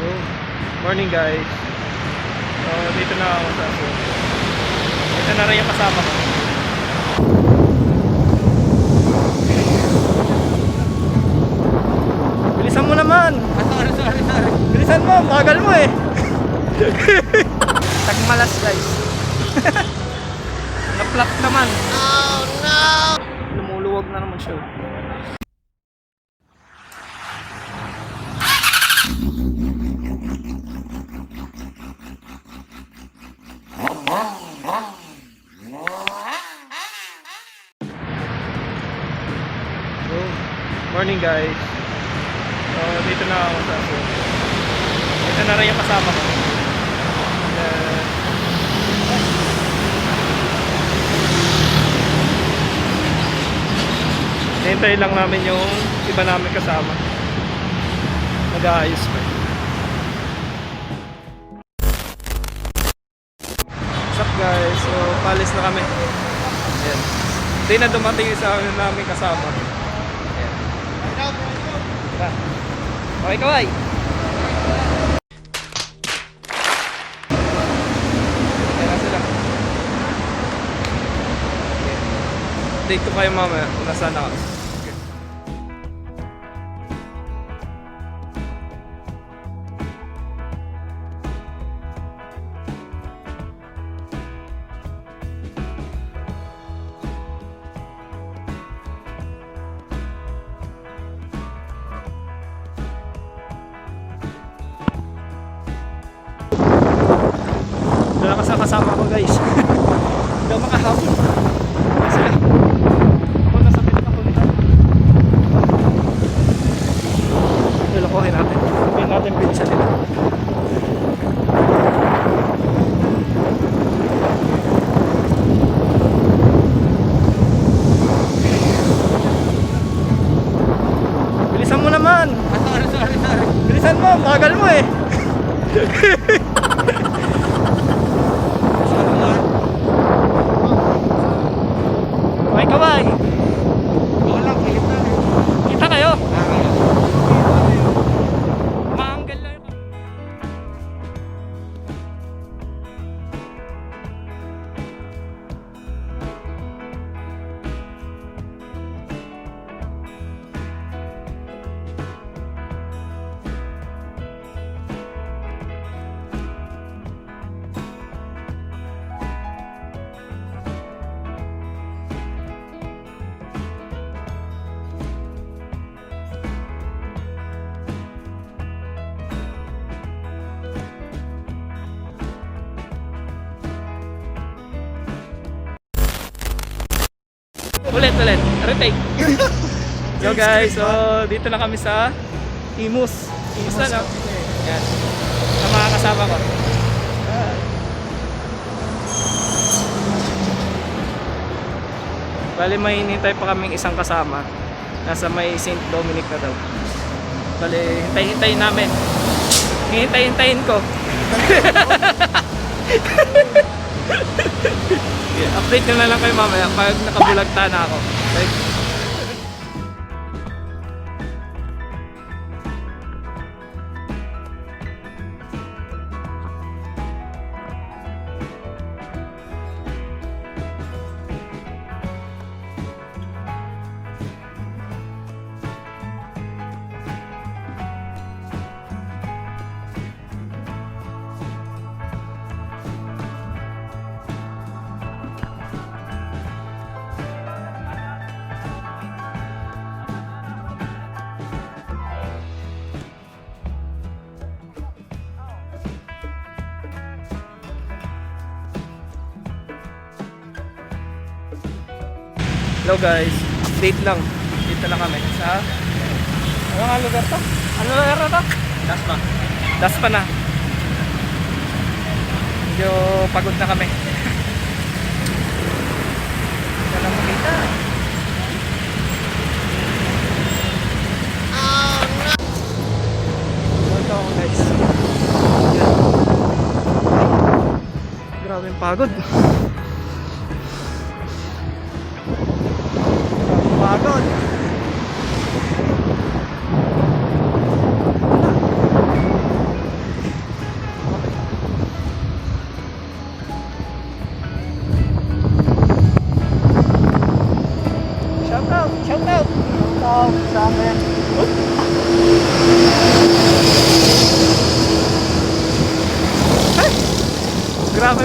So, morning guys. So, dito na ako sa Aso. Ito na rin yung kasama ko. Bilisan mo naman! Sorry. Bilisan mo! Bagal mo eh! Tagmalas guys. Na-flap naman. Oh no! Lumuluwag na naman siya. So, morning guys. So, dito na ako sa Aso. Ito na rin yung kasama ko. Hintayin lang namin yung iba namin kasama. Mag-aayos pa. What's up guys? So, palis na kami. Ayan. Hindi na dumating yung sa namin kasama. Ayan. Tara. Okay, kaway. Ayan na sila. Update ko kayo mamaya kung nasaan ako. Wala ka sa kasama ko guys. Hindi ako makahapon. Sila. Ako nasa pinakakulitan. Nilokohin natin. Hindi natin bilisan nila. Bilisan mo naman! Sorry. Bilisan mo! Bagal mo eh! Okay, kaway. Walang kilit na eh. Kita kayo. Maanggal lang yun. Ulit. Retake. So guys, so dito na kami sa Imus. Imus na lang. Yan. Sa mga kasama ko. Bali may hinintay pa kaming isang kasama. Nasa may St. Dominic na daw. Bali hintay-hintayin namin. Hintay-hintayin ko. Yeah, update ko na lang kayo mamaya pag nakabulagta na ako. Like, hello guys, update lang. Dito na kami sa ano nga lugar to? Ano lugar na to? Daspa. Daspa na. Medyo pagod na kami. Hindi na makita. Ito ako guys. Grabe yung pagod. Pagod.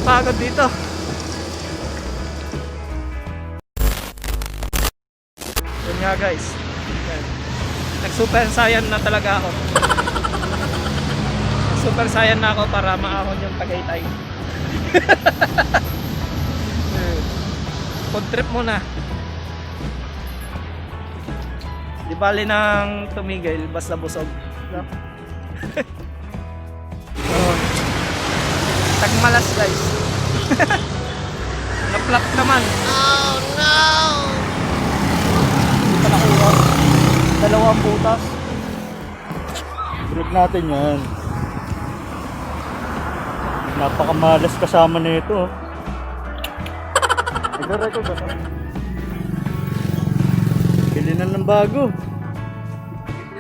Nakakapagod dito. Yun nga guys. Yan. Nag-super saiyan na talaga ako. Super saiyan na ako para maahon yung Tagaytay. Food trip muna. Di bali nang tumigil, basta busog. No? Oh. Tagmalas guys. Naplap naman. Oh no! Hindi pa nakuha. Dalawang butas. Break natin yan. Napakamalas kasama na ito. Nagre-record ba ito? Bili na ng bago.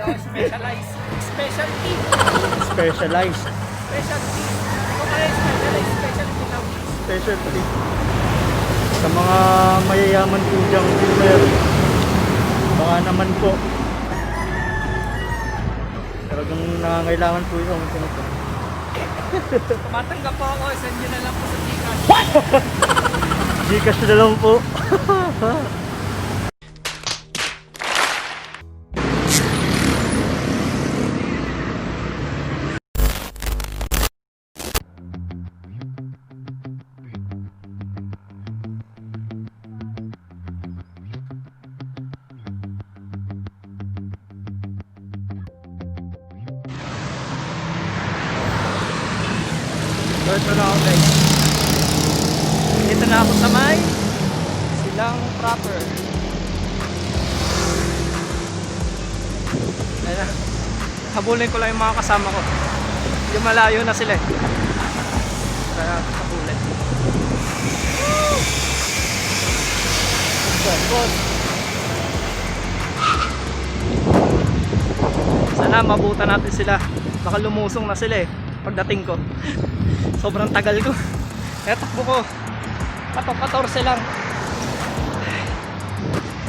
Specialized. Specialty. Specialized. Specialty. Ito pala yung specialized specialty now. Specialty. Sa mga mayayaman po diyang filmer, baka naman po. Talagang nangangailangan po yung ito. Tumatanggap po ako, send nyo na lang po sa Gcash. Gcash na lang po. Dito na ako guys. Dito na ako sa may silang proper. Ayun na. Habulin ko lang yung mga kasama ko. Yung malayo na sila eh. Kaya habulin. Boss. Sana mabutan natin sila. Baka lumusong na sila eh pagdating ko. Sobrang tagal ko. Kaya takbo ko. 14 lang.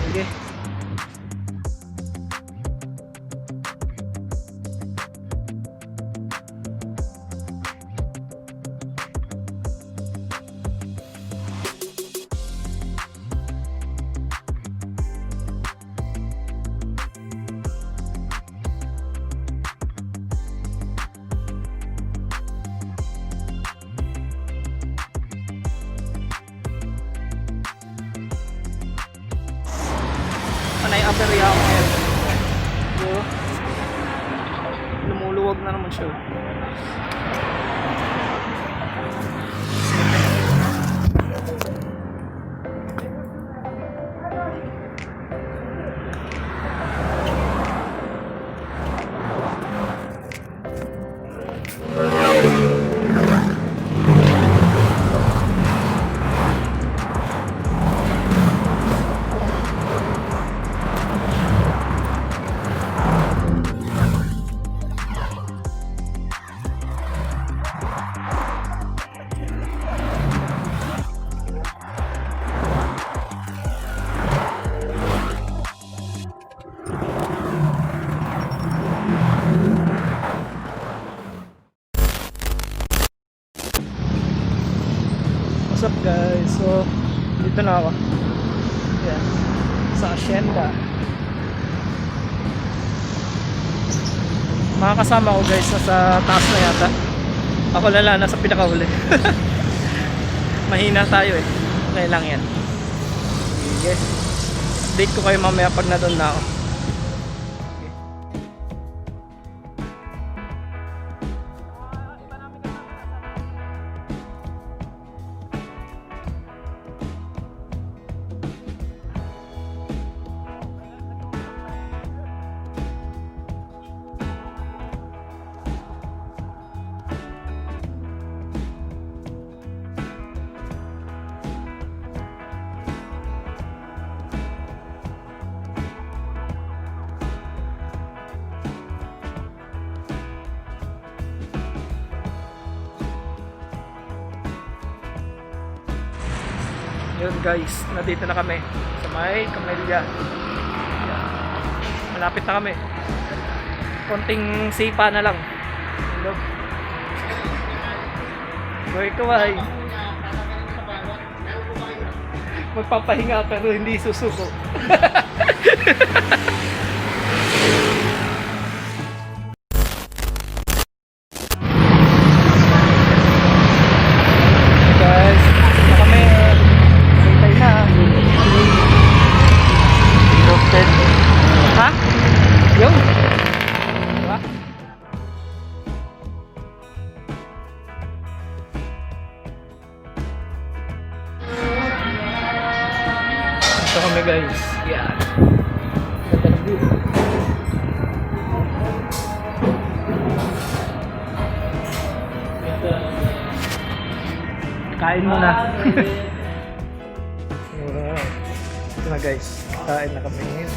Sige. Panay aberya ako ngayon. So, lumuluwag na naman siya. What's up guys? So, dito na ako. Yan. Sa Hacienda. Mga kasama ko guys, nasa taas na yata. Ako lala, nasa pinakahuli. Mahina tayo eh. Okay lang yan. Sige. Update ko kayo mamaya pag na doon na ako. Yun guys, nandito na kami sa may Camellia. Malapit na kami. Konting sipa na lang. Hello. Boy ko ay. magpapahinga pero hindi susuko. Guys, na kami. Tagaytay na. Roasted. Ha? Yo. Diba? Ito kami guys. Yan. Ganda ng view. Kain muna. Wow. Ito na guys. Kain na kami ngayon.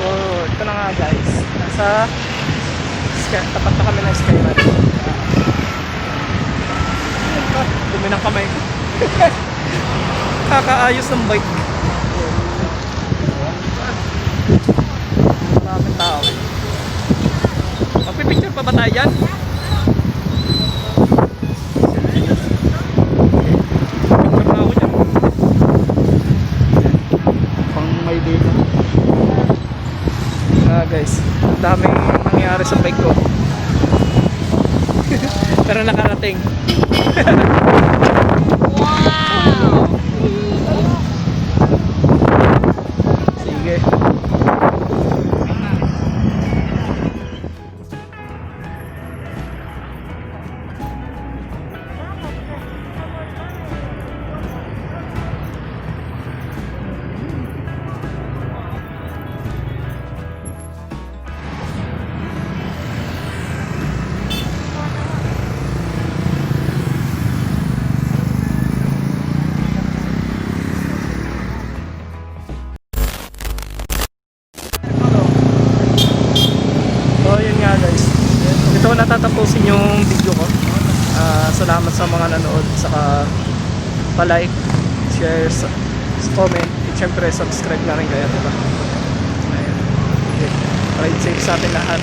So, ito na nga guys. Nasa tapat na kami ng Skyline. Dumi ng kamay ko. Kakaayos ng bike. Maraming tao. Magpipicture pa ba tayo dyan? Picture na ako dyan. Pang may data. Guys, daming nangyari sa bike ko. Pero nakarating. Wow! Sige. Ito natatapusin yung video ko. Salamat sa mga nanood, saka pa-like, share, comment, at syempre subscribe na rin kayo, diba? Ayan. Okay. Ride safe sa atin lahat.